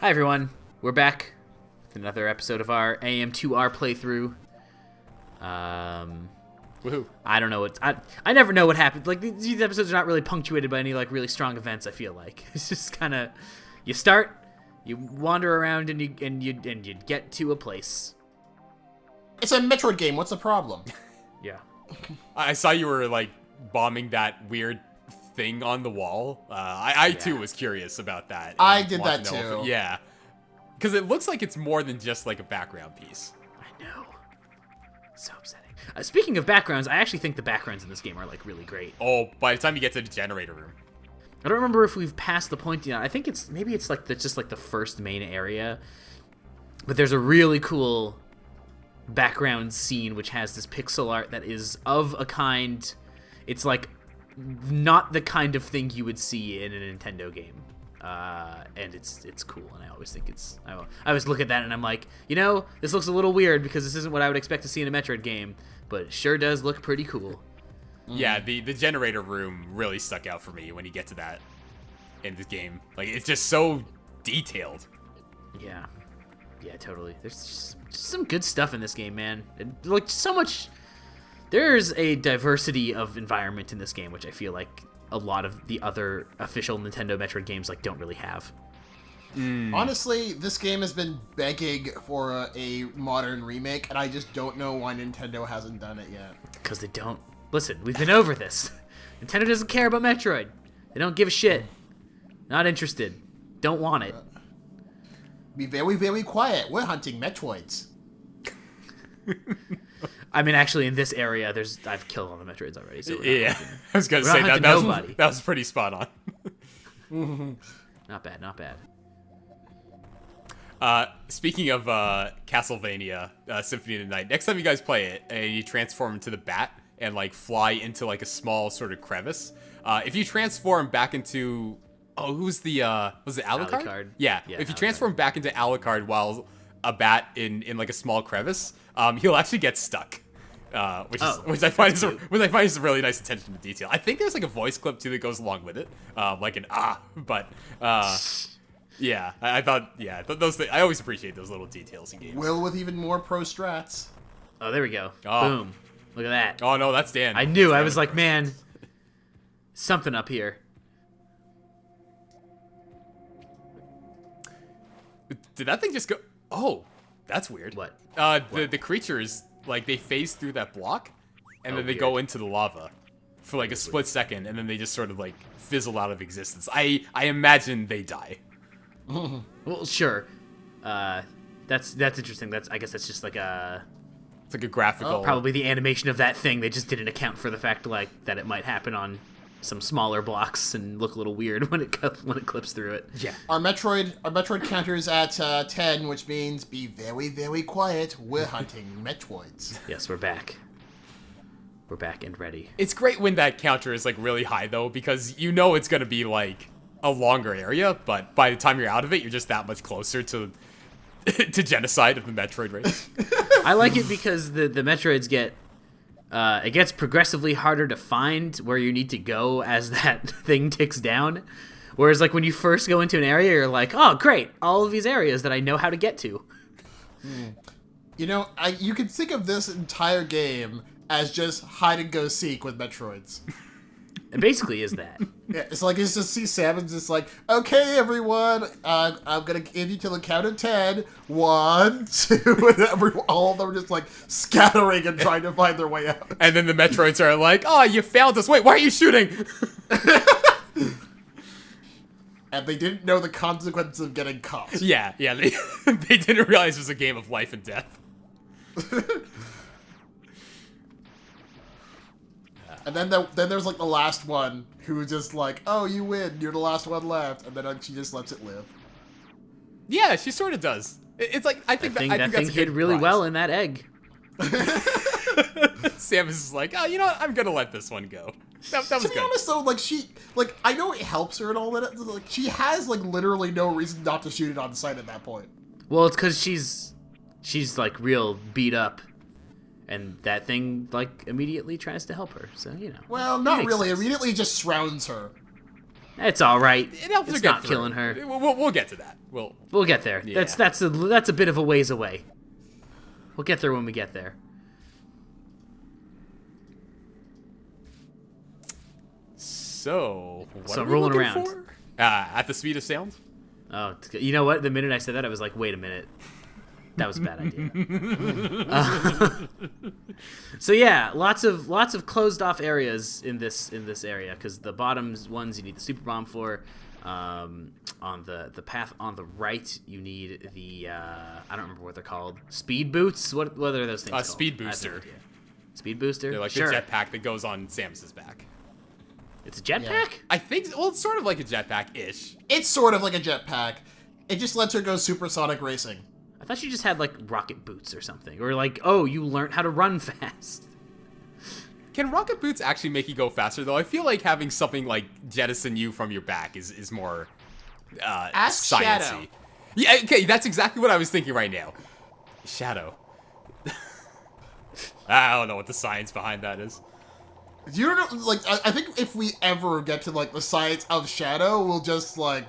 Hi everyone, we're back with another episode of our AM2R playthrough. Woohoo. I don't know what I never know what happens. Like these episodes are not really punctuated by any like really strong events. I feel like it's just kind of you start, you wander around, and you get to a place. It's a Metroid game. What's the problem? Yeah. I saw you were like bombing that weird thing on the wall. I too was curious about that. I did that too. Yeah. Because it looks like it's more than just like a background piece. I know. So upsetting. Speaking of backgrounds, I actually think the backgrounds in this game are like really great. Oh, by the time you get to the generator room. I don't remember if we've passed the point yet. I think it's like just like the first main area. But there's a really cool background scene which has this pixel art that is of a kind. It's like not the kind of thing you would see in a Nintendo game. And it's cool, and I always think I always look at that and I'm like, you know, this looks a little weird because this isn't what I would expect to see in a Metroid game, but it sure does look pretty cool. Yeah, the generator room really stuck out for me when you get to that in this game. Like, it's just so detailed. Yeah, totally. There's just some good stuff in this game, man. And like so much. There's a diversity of environment in this game, which I feel like a lot of the other official Nintendo Metroid games like don't really have. Honestly, this game has been begging for a modern remake, and I just don't know why Nintendo hasn't done it yet. Because they don't. Listen, we've been over this. Nintendo doesn't care about Metroid. They don't give a shit. Not interested. Don't want it. Be very, very quiet. We're hunting Metroids. I mean, actually, in this area, I've killed all the Metroids already. So Yeah, I was gonna we're say not that hunting that was pretty spot on. Not bad. Speaking of Castlevania Symphony of the Night, next time you guys play it and you transform into the bat and like fly into like a small sort of crevice, if you transform back into who's the was it Alucard? Alucard. Yeah. If you transform back into Alucard while a bat in like a small crevice, he'll actually get stuck. Which I find is a really nice attention to detail. I think there's like a voice clip too that goes along with it, like an but yeah, I thought those things, I always appreciate those little details in games. Will with even more pro strats. Oh, there we go. Oh. Boom. Look at that. Oh no, that's Dan. I knew. I was like, man, something up here. Did that thing just go? Oh, that's weird. What? The creatures, like, they phase through that block, and then they go into the lava for like a split second, and then they just sort of like fizzle out of existence. I imagine they die. Well, sure. That's interesting. I guess that's just like It's like a graphical. probably the animation of that thing. They just didn't account for the fact like that it might happen on some smaller blocks and look a little weird when it clips through it. Yeah. Our Metroid counter is at 10, which means be very, very quiet. We're hunting Metroids. Yes, we're back. We're back and ready. It's great when that counter is like really high though, because you know it's gonna be like a longer area, but by the time you're out of it, you're just that much closer to genocide of the Metroid race. I like it because the Metroids get it gets progressively harder to find where you need to go as that thing ticks down. Whereas like when you first go into an area, you're like, oh great, all of these areas that I know how to get to. You know, you could think of this entire game as just hide and go seek with Metroids. It basically is that. Yeah, it's just see Samus just like, okay, everyone, I'm gonna give you till the count of 10. 1, 2, and all of them are just like scattering and trying to find their way out. And then the Metroids are like, oh, you failed us. Wait, why are you shooting? And they didn't know the consequences of getting caught. Yeah, they didn't realize it was a game of life and death. And then there's like the last one who's just like, oh, you win, you're the last one left, and then she just lets it live. Yeah, she sort of does. It's like I think that thing hid really well in that egg. Samus is like, oh, you know what? I'm gonna let this one go. That was to be good. honest though, I know it helps her and all that. Like, she has like literally no reason not to shoot it on sight at that point. Well, it's because she's like real beat up. And that thing, like, immediately tries to help her. So, you know. Well, not really. Sense. Immediately just surrounds her. It's all right. It helps her it's get not through. killing her. We'll get to that. We'll get there. Yeah. That's a bit of a ways away. We'll get there when we get there. So, what So are we rolling looking around. for? At the speed of sound? Oh, you know what? The minute I said that, I was like, wait a minute. That was a bad idea. So yeah, lots of closed off areas in this area because the bottom ones you need the super bomb for. On the path on the right, you need the I don't remember what they're called. Speed boots. What are those things called? Speed I have no booster. idea. Speed booster. They're like sure. the jetpack that goes on Samus's back. It's a jetpack. Yeah. I think. Well, it's sort of like a jetpack-ish. It's sort of like a jetpack. It just lets her go supersonic racing. I thought you just had like rocket boots or something, or like you learned how to run fast. Can rocket boots actually make you go faster, though? I feel like having something like jettison you from your back is more Ask sciencey. Shadow. Yeah, okay, that's exactly what I was thinking right now. Shadow. I don't know what the science behind that is. You don't know, like, I think if we ever get to, like, the science of Shadow, we'll just, like,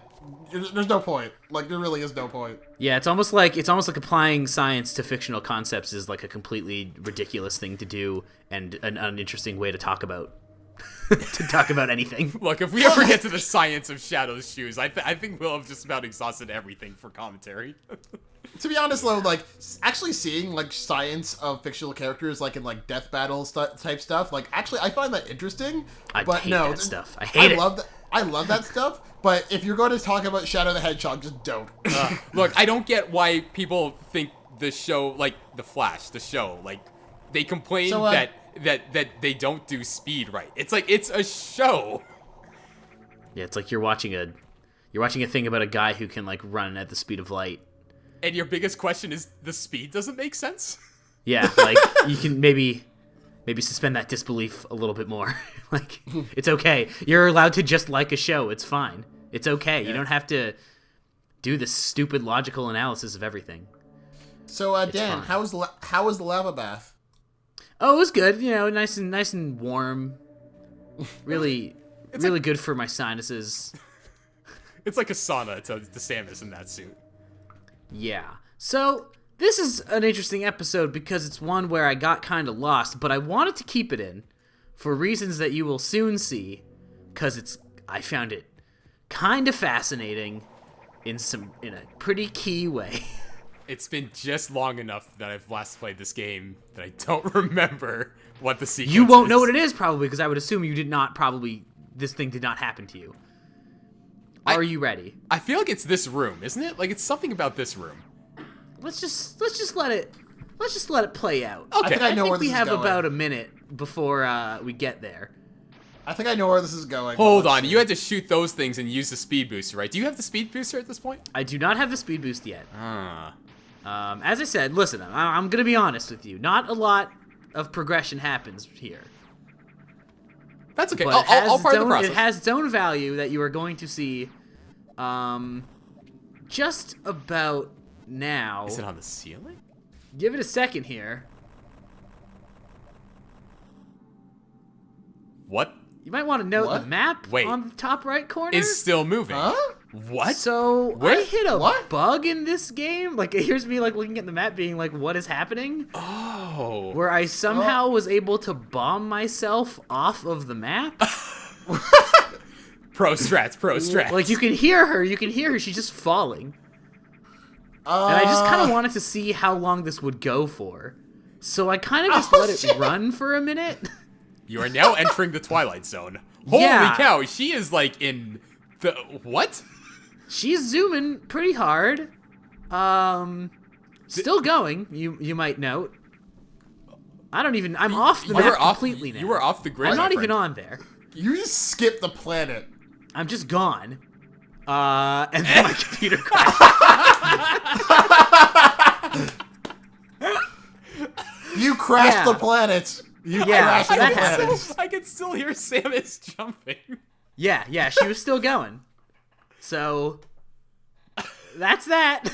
there's no point. Like, there really is no point. Yeah, it's almost like applying science to fictional concepts is like a completely ridiculous thing to do and an uninteresting way to talk about anything. Look, if we ever get to the science of Shadow's shoes, I think we'll have just about exhausted everything for commentary. To be honest, though, like, actually seeing, like, science of fictional characters, like, in, like, death battle type stuff, like, actually, I find that interesting. I but hate no, that stuff. I hate it. I love that stuff, but if you're going to talk about Shadow the Hedgehog, just don't. Look, I don't get why people think the show, like, The Flash, the show, like, they complain that they don't do speed right. It's like, it's a show. Yeah, it's like you're watching a thing about a guy who can like run at the speed of light. And your biggest question is the speed doesn't make sense? Yeah, like you can maybe suspend that disbelief a little bit more. Like it's okay. You're allowed to just like a show. It's fine. It's okay. You don't have to do this stupid logical analysis of everything. So, Dan, fine. how was the lava bath? Oh, it was good. You know, nice and warm. Really good for my sinuses. It's like a sauna to Samus in that suit. Yeah. So this is an interesting episode because it's one where I got kind of lost, but I wanted to keep it in for reasons that you will soon see, because I found it kind of fascinating in a pretty key way. It's been just long enough that I've last played this game that I don't remember what the sequence is. You won't know what it is probably because I would assume this thing did not happen to you. Are you ready? I feel like it's this room, isn't it? Like it's something about this room. Let's just let it play out. Okay. I know think where this we is have going. about a minute before we get there. I think I know where this is going. Hold on, you had to shoot those things and use the speed booster, right? Do you have the speed booster at this point? I do not have the speed boost yet. Ah. As I said, listen, I'm going to be honest with you. Not a lot of progression happens here. That's okay. But I'll part of the process. it has its own value that you are going to see just about now. Is it on the ceiling? Give it a second here. What? You might want to note What? the map Wait. on the top right corner. Is still moving. Huh? What? So Where? I hit a What? bug in this game. Like here's me like looking at the map, being like, "What is happening?" Oh. Where I somehow was able to bomb myself off of the map. Pro strats. Like you can hear her. She's just falling. And I just kind of wanted to see how long this would go for. So I kind of just let it run for a minute. You are now entering the Twilight Zone. Holy Yeah. cow, she is like in the... What? She's zooming pretty hard. Still going, you might note. I'm off the map completely now. You were off the grid. I'm my not even friend. on there. You just skipped the planet. I'm just gone. And then my computer crashed. You crashed Yeah. the planet. You Yeah, crashed so the that planet. happens. I can still hear Samus jumping. Yeah, she was still going. So, that's that.